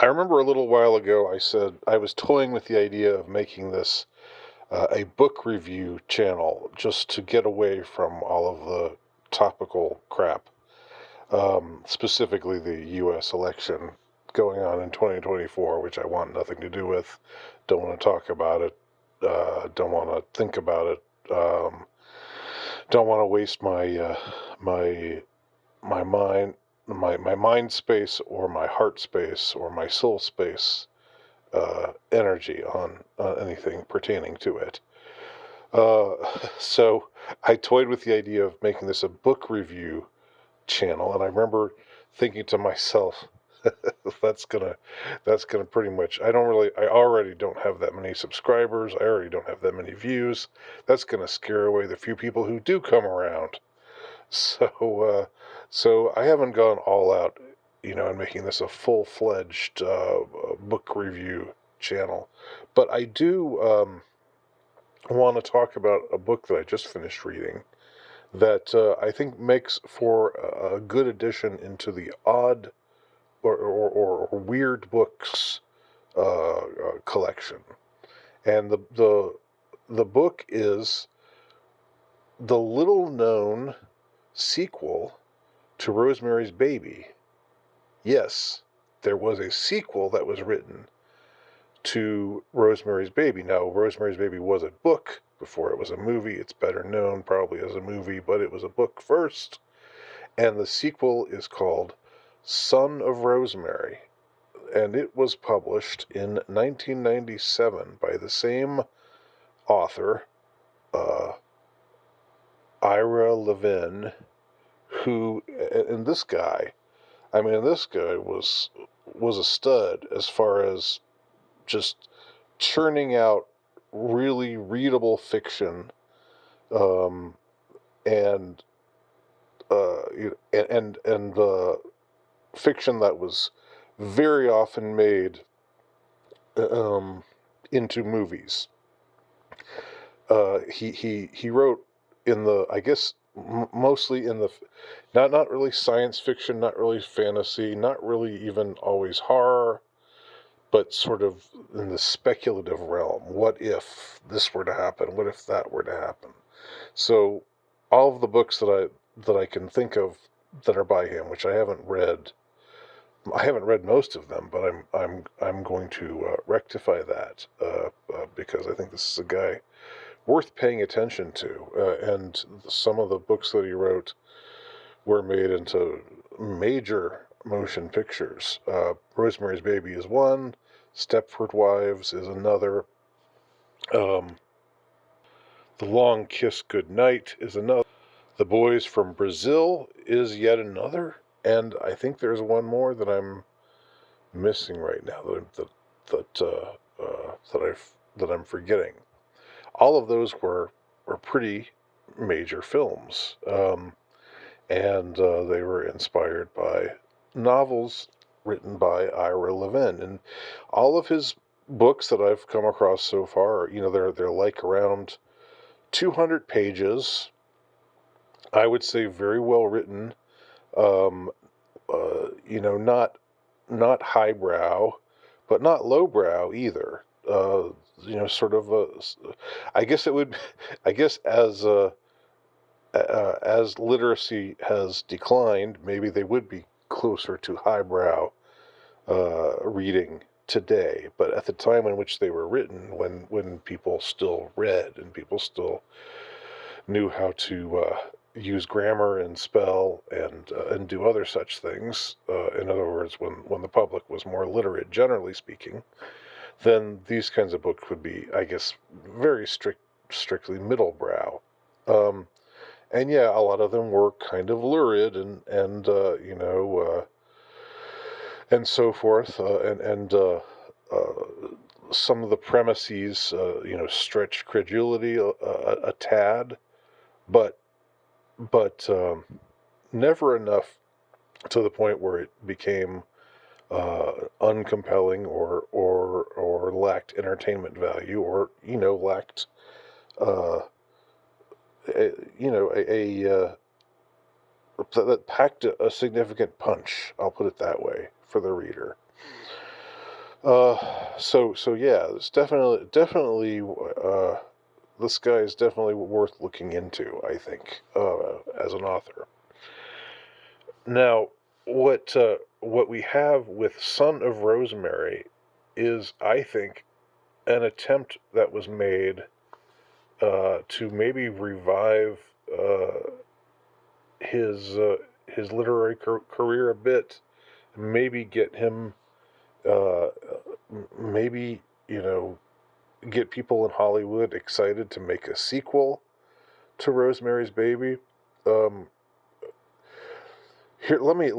remember a little while ago I said I was toying with the idea of making this a book review channel just to get away from all of the topical crap, specifically the U.S. election going on in 2024, which I want nothing to do with. Don't want to talk about it. Don't want to think about it. Don't want to waste my mind my mind space or my heart space or my soul space energy on anything pertaining to it. Uh, so I toyed with the idea of making this a book review channel, and I remember thinking to myself, that's gonna that's gonna pretty much. I already don't have that many subscribers. I already don't have that many views. That's gonna scare away the few people who do come around. So, so I haven't gone all out, in making this a full-fledged book review channel, but I do want to talk about a book that I just finished reading that I think makes for a good addition into the odd or weird books collection, and the book is the little-known sequel to Rosemary's Baby. Yes, there was a sequel that was written to Rosemary's Baby. Now, Rosemary's Baby was a book before it was a movie. It's better known probably as a movie, but it was a book first. And the sequel is called Son of Rosemary. And it was published in 1997 by the same author, uh, Ira Levin, and this guy, this guy was a stud as far as just churning out really readable fiction, um, and fiction that was very often made into movies. He wrote in the, I guess, mostly in the, not really science fiction, not really fantasy, not really even always horror, but sort of in the speculative realm. What if this were to happen? What if that were to happen? So all of the books that I can think of that are by him, which I haven't read most of them, but I'm going to rectify that because I think this is a guy worth paying attention to. And some of the books that he wrote were made into major motion pictures. Rosemary's Baby is one. Stepford Wives is another. Um, The Long Kiss Goodnight is another. The Boys from Brazil is yet another. And I think there's one more that I'm missing right now that I'm forgetting. All of those were pretty major films, and they were inspired by novels written by Ira Levin. And all of his books that I've come across so far, they're like around 200 pages. I would say very well written. Um, not highbrow, but not lowbrow either. Sort of I guess it would. I guess as literacy has declined, maybe they would be closer to highbrow reading today. But at the time in which they were written, when people still read and people still knew how to use grammar and spell and do other such things. In other words, when the public was more literate, generally speaking, then these kinds of books would be, I guess, very strictly middlebrow. And yeah, a lot of them were kind of lurid and so forth, some of the premises, stretched credulity a tad, but never enough to the point where it became uncompelling or lacked entertainment value, or lacked a that packed a significant punch. I'll put it that way for the reader. So yeah, it's definitely this guy is definitely worth looking into, I think, as an author. Now, what we have with Son of Rosemary is, I think, an attempt that was made to maybe revive uh, his uh, his literary career a bit, maybe get him, uh, maybe get people in Hollywood excited to make a sequel to Rosemary's Baby. Um, Here, let me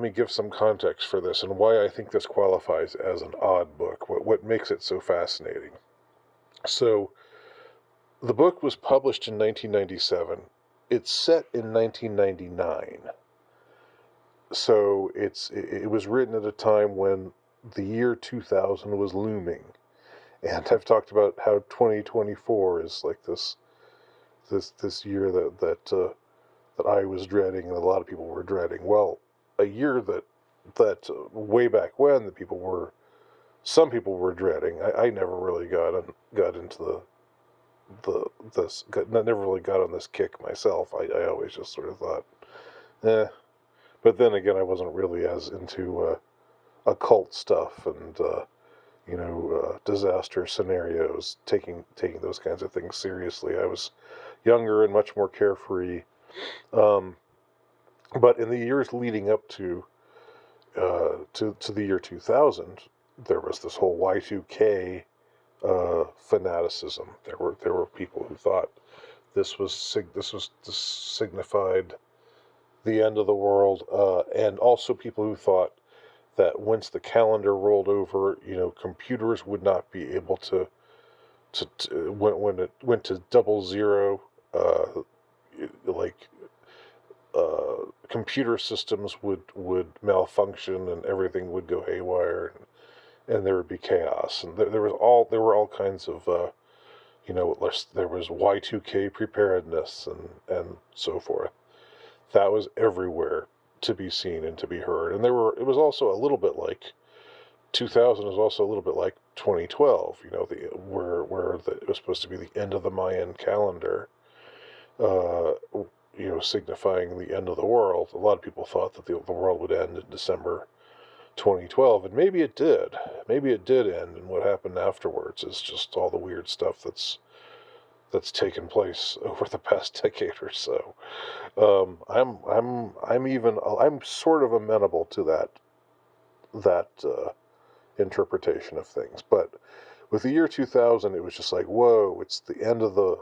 give some context for this and why I think this qualifies as an odd book. What makes it so fascinating? So the book was published in 1997. It's set in 1999. So it was written at a time when the year 2000 was looming, and I've talked about how 2024 is like this year that I was dreading and a lot of people were dreading. Well, a year that way back when some people were dreading. I never really got into never really got on this kick myself. I always just sort of thought, eh. But then again, I wasn't really as into occult stuff and disaster scenarios, taking those kinds of things seriously. I was younger and much more carefree. Um, but in the years leading up to the year 2000, there was this whole Y2K fanaticism. There were people who thought this signified the end of the world, and also people who thought that once the calendar rolled over, computers would not be able to when it went to 00, like computer systems would malfunction and everything would go haywire, and there would be chaos, and there were all kinds of there was Y2K preparedness and so forth. That was everywhere to be seen and to be heard, and it was also a little bit like 2000 is also a little bit like 2012, it was supposed to be the end of the Mayan calendar, uh, signifying the end of the world. A lot of people thought that the world would end in December 2012, and maybe it did. Maybe it did end, and what happened afterwards is just all the weird stuff that's taken place over the past decade or so. I'm sort of amenable to that interpretation of things, but with the year 2000, it was just like, whoa, it's the end of the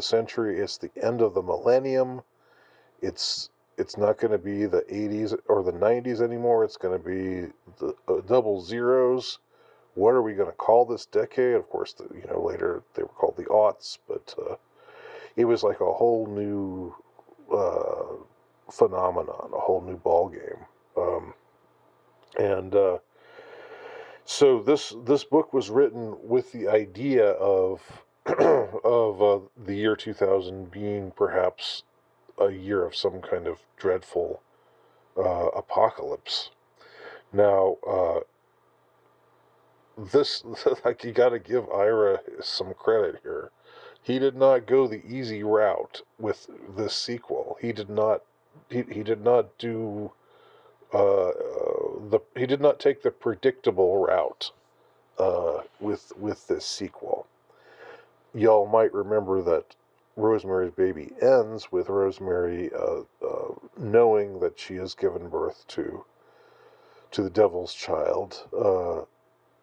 century, it's the end of the millennium. It's not going to be the 80s or the 90s anymore. It's going to be the double zeros. What are we going to call this decade? Of course, later they were called the aughts, but it was like a whole new phenomenon, a whole new ball game. And So this book was written with the idea of of the year 2000 being perhaps a year of some kind of dreadful apocalypse. Now, this like you got to give Ira some credit here. He did not go the easy route with this sequel. He did not do he did not take the predictable route with this sequel. Y'all might remember that Rosemary's Baby ends with Rosemary knowing that she has given birth to the devil's child,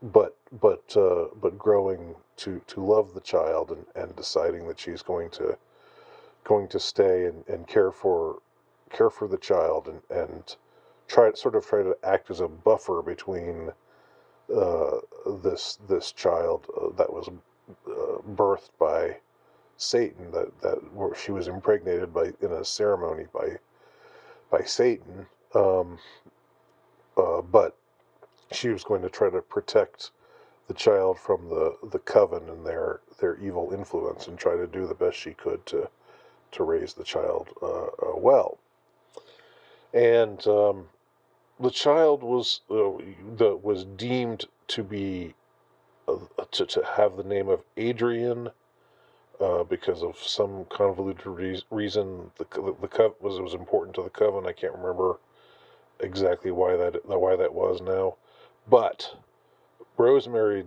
but growing to love the child and deciding that she's going to stay and care for the child and try to act as a buffer between this child that was birthed by Satan, that where she was impregnated by in a ceremony by Satan, but she was going to try to protect the child from the coven and their evil influence, and try to do the best she could to raise the child well. And the child was deemed to be to have the name of Adrian, because of some convoluted reason. The coven was important to the coven. I can't remember exactly why that was now, but Rosemary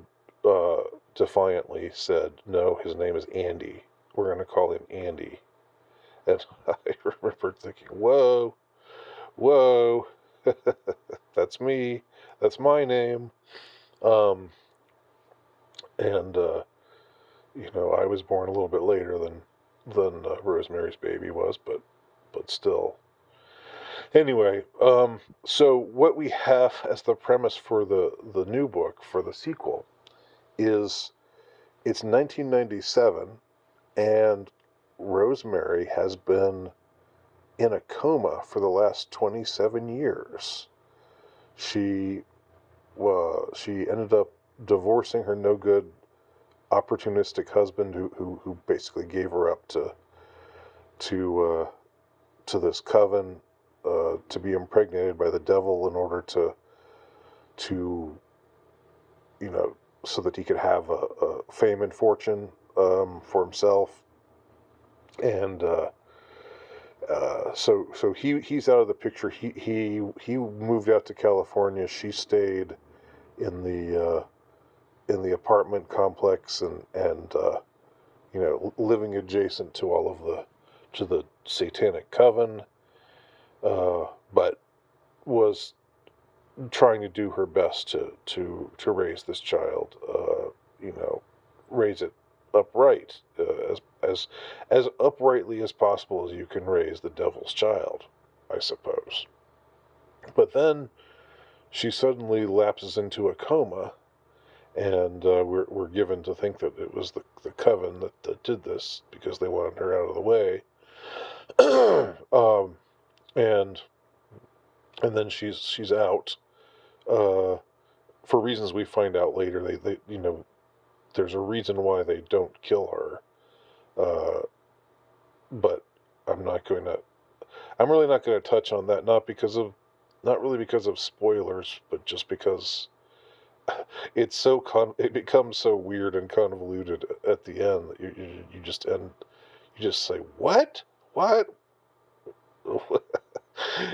defiantly said, "No, his name is Andy. We're going to call him Andy." And I remember thinking, "Whoa, whoa, that's me. That's my name." Um, and I was born a little bit later than Rosemary's Baby was, but still. Anyway, so what we have as the premise for the new book, for the sequel, is it's 1997, and Rosemary has been in a coma for the last 27 years. She she ended up divorcing her no good, opportunistic husband, who basically gave her up to to this coven, to be impregnated by the devil in order to so that he could have a fame and fortune, for himself. And so he's out of the picture. He moved out to California. She stayed in the apartment complex, and living adjacent to all of the satanic coven, but was trying to do her best to raise this child, raise it upright, as uprightly as possible as you can raise the devil's child, I suppose. But then she suddenly lapses into a coma, and we're given to think that it was the coven that did this because they wanted her out of the way. um, and and then she's out, uh, for reasons we find out later. They there's a reason why they don't kill her, but I'm not going to. I'm really not going to touch on that. Not really because of spoilers, but just because it becomes so weird and convoluted at the end that you just end. You just say, what?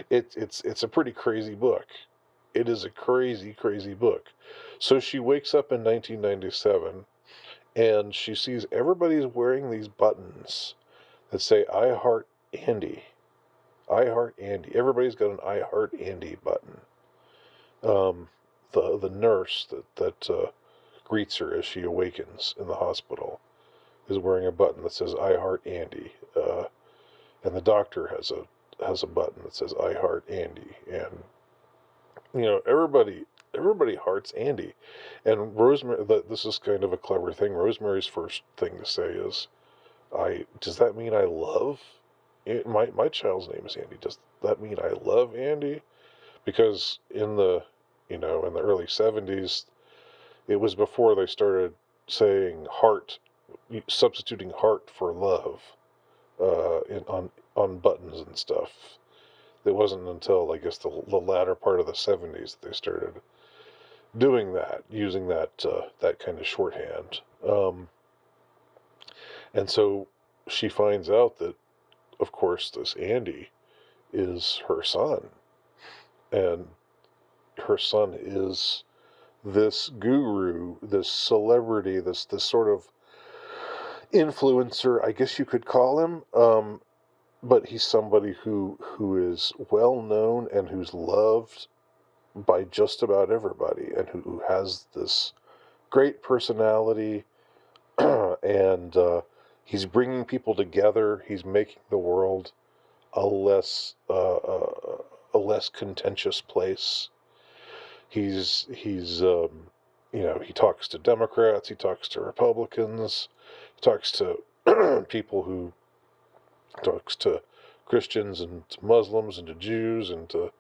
It's a pretty crazy book. It is a crazy, crazy book. So she wakes up in 1997, and she sees everybody's wearing these buttons that say "I heart Andy." I heart Andy. Everybody's got an "I heart Andy" button. Um, the nurse that greets her as she awakens in the hospital is wearing a button that says "I heart Andy," and the doctor has a button that says "I heart Andy," and everybody hearts Andy. And Rosemary, this is kind of a clever thing. Rosemary's first thing to say is, "I does that mean I love my child's name is Andy? Does that mean I love Andy?" Because in the early 70s, it was before they started saying heart, substituting heart for love, on buttons and stuff. It wasn't until, I guess, the latter part of the 70s that they started doing that, using that kind of shorthand. And so she finds out that, of course, this Andy is her son, and her son is this guru, this celebrity, this sort of influencer, I guess you could call him. But he's somebody who is well known and who's loved by just about everybody, and who has this great personality, and he's bringing people together. He's making the world a less contentious place. He talks to Democrats, he talks to Republicans, he talks to people who talks to Christians and to Muslims and to Jews and to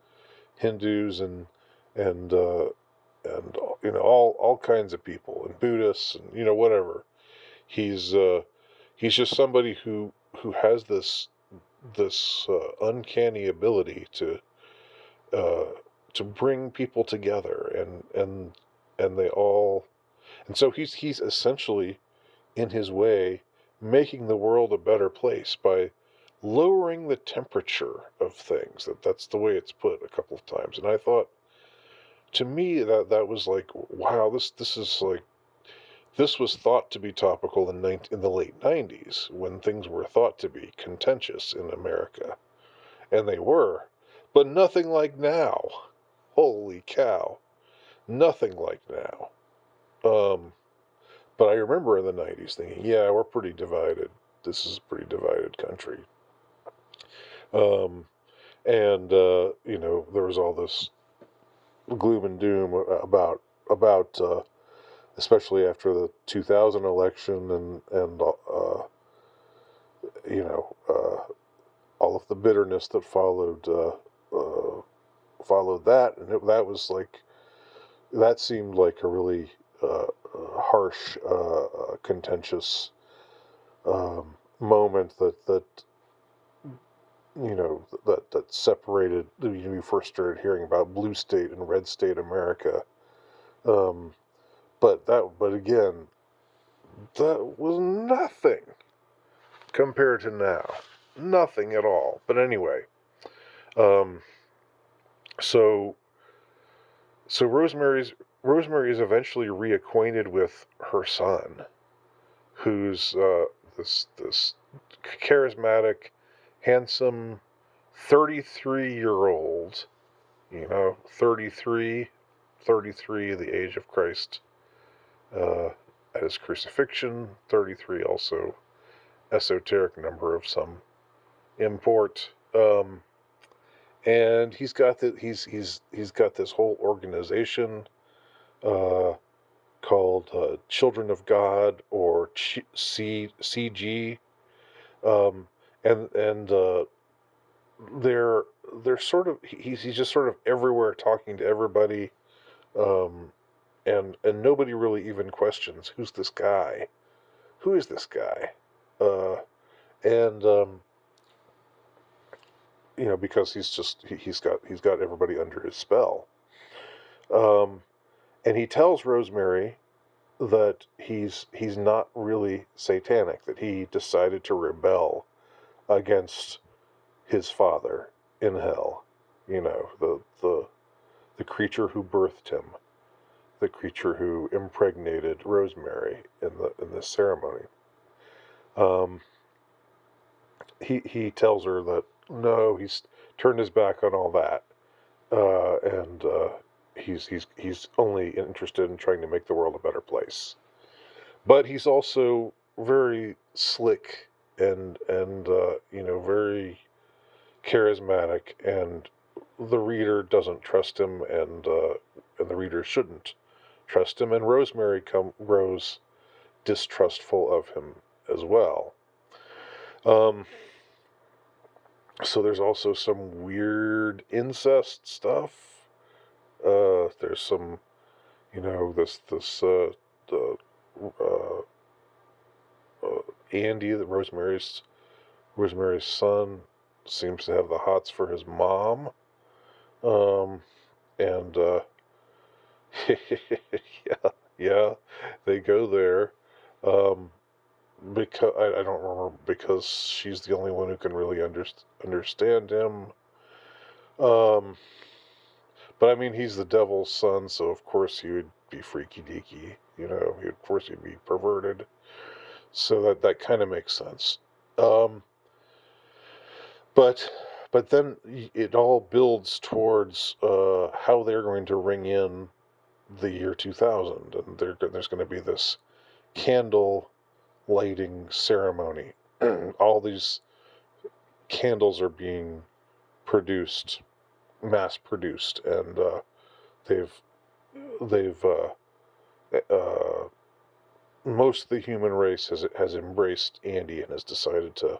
Hindus and and all kinds of people, and Buddhists, and whatever. He's he's just somebody who has this uncanny ability uh, bring people together, and they all, and so he's essentially, in his way, making the world a better place by lowering the temperature of things. That's the way it's put a couple of times. And I thought, to me, that was like, wow, this is like, this was thought to be topical in the late 90s, when things were thought to be contentious in America. And they were, but nothing like now. Holy cow. Nothing like now. But I remember in the 90s thinking, yeah, we're pretty divided. This is a pretty divided country. Um, and, there was all this gloom and doom about especially after the 2000 election, and you know, all of the bitterness that followed that. And that was like, that seemed like a really harsh, contentious moment that separated. We first started hearing about blue state and red state America. Um, but again, that was nothing compared to now. Nothing at all. But anyway, um, so Rosemary is eventually reacquainted with her son, who's this charismatic, handsome 33-year-old, 33, the age of Christ, at his crucifixion. 33, also esoteric number of some import. And he's got this whole organization called Children of God, or CG, and they're sort of, he's just sort of everywhere, talking to everybody, um, and nobody really even questions, who is this guy, uh, and because he's got everybody under his spell. Um, and he tells Rosemary that he's not really satanic, that he decided to rebel against his father in hell, the creature who birthed him, the creature who impregnated Rosemary in this ceremony. Um, he tells her that no, he's turned his back on all that, and he's only interested in trying to make the world a better place. But he's also very slick, and very charismatic, and the reader doesn't trust him, and the reader shouldn't trust him, and Rosemary grows distrustful of him as well. So there's also some weird incest stuff. There's some, this uh, Andy, that Rosemary's son, seems to have the hots for his mom. And yeah, they go there. Because I don't remember, because she's the only one who can really understand him. Um, but I mean, he's the devil's son, so of course he would be freaky deaky. Of course he'd be perverted. So that kind of makes sense. Um, but but then it all builds towards how they're going to ring in the year 2000, and there's going to be this candle lighting ceremony. All these candles are being mass produced, and they've most of the human race has embraced Andy, and has decided to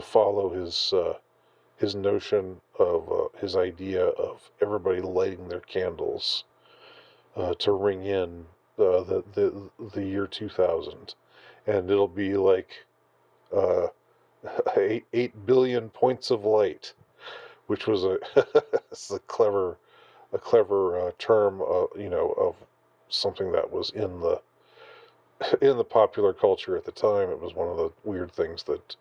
follow his notion of his idea of everybody lighting their candles to ring in the year 2000. And it'll be like uh, 8 billion points of light, which was it's a clever a clever term, of something that was in the in the popular culture at the time. It was one of the weird things that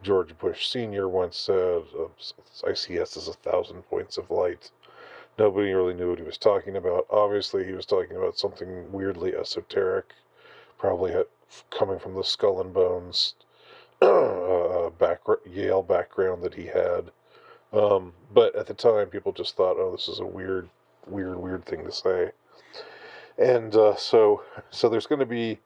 George Bush Sr. once said. ICS is 1,000 points of light. Nobody really knew what he was talking about. Obviously, he was talking about something weirdly esoteric, probably coming from the Skull and Bones Yale background that he had. But at the time, people just thought, "Oh, this is a weird thing to say." And so there's going to be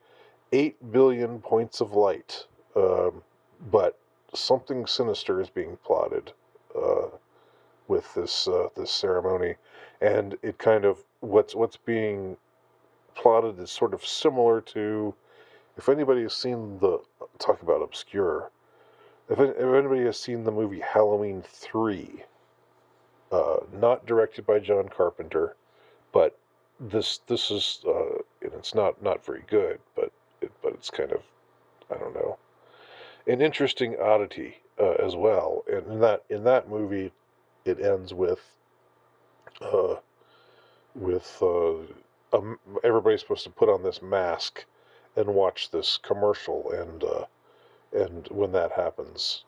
8 billion points of light, but something sinister is being plotted uh, with this ceremony, and it kind of what's being plotted is sort of similar to, if anybody has seen the talk about obscure, if anybody has seen the movie Halloween 3, not directed by John Carpenter, but this is and it's not very good, but it's kind of, I don't know, an interesting oddity as well. And in that movie, it ends uh, with everybody's supposed to put on this mask and watch this commercial, and when that happens,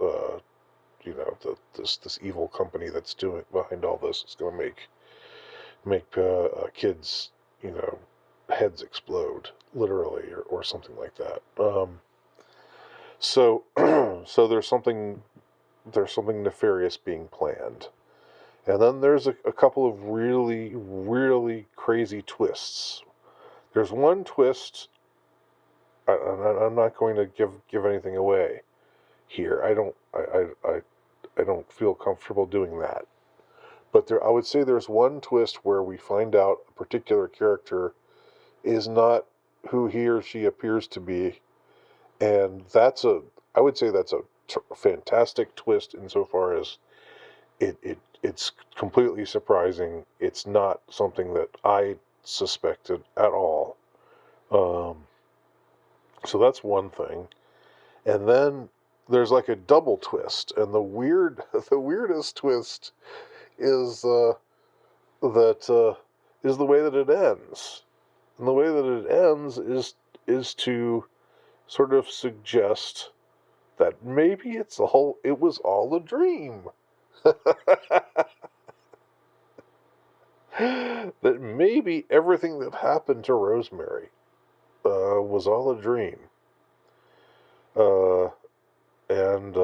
this evil company that's doing behind all this is going to make kids, heads explode, literally, or something like that. So so there's something nefarious being planned, and then there's a couple of really really crazy twists. There's one twist. I'm not going to give anything away here. I don't feel comfortable doing that. But I would say there's one twist where we find out a particular character is not who he or she appears to be, and I would say that's a fantastic twist insofar as it's completely surprising. It's not something that I suspected at all. Um, so that's one thing, and then there's like a double twist, and the weirdest twist is that is the way that it ends. And the way that it ends is to sort of suggest that maybe it was all a dream. That maybe everything that happened to Rosemary was all a dream. Uh, and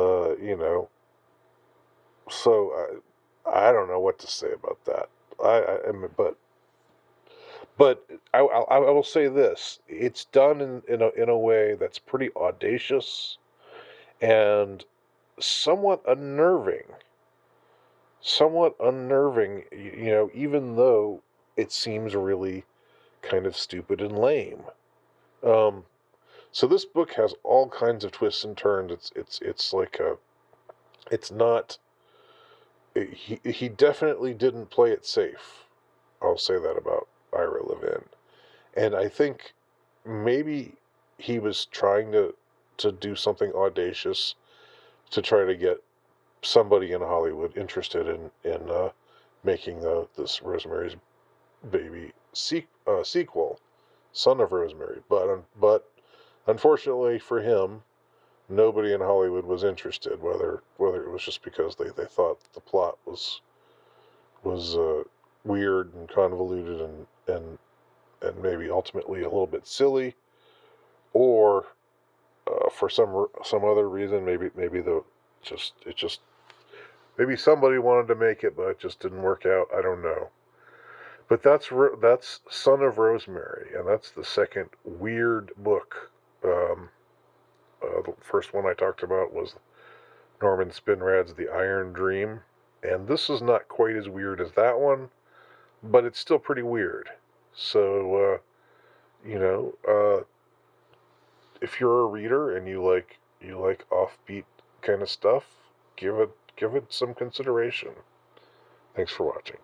so I don't know what to say about that. I mean, but I will say this: it's done in a way that's pretty audacious and somewhat unnerving. Somewhat unnerving, even though it seems really kind of stupid and lame. Um, so this book has all kinds of twists and turns. It's like it's not. He definitely didn't play it safe. I'll say that about Ira Levin. And I think maybe he was trying to do something audacious to try to get somebody in Hollywood interested in making this Rosemary's Baby sequel, Son of Rosemary. But unfortunately for him, nobody in Hollywood was interested. Whether it was just because they thought the plot was weird and convoluted and maybe ultimately a little bit silly, or for some other reason, maybe it just maybe somebody wanted to make it, but it just didn't work out. I don't know. But that's Son of Rosemary, and that's the second weird book. The first one I talked about was Norman Spinrad's The Iron Dream, and this is not quite as weird as that one, but it's still pretty weird. So, if you're a reader and you like offbeat kind of stuff, give it some consideration. Thanks for watching.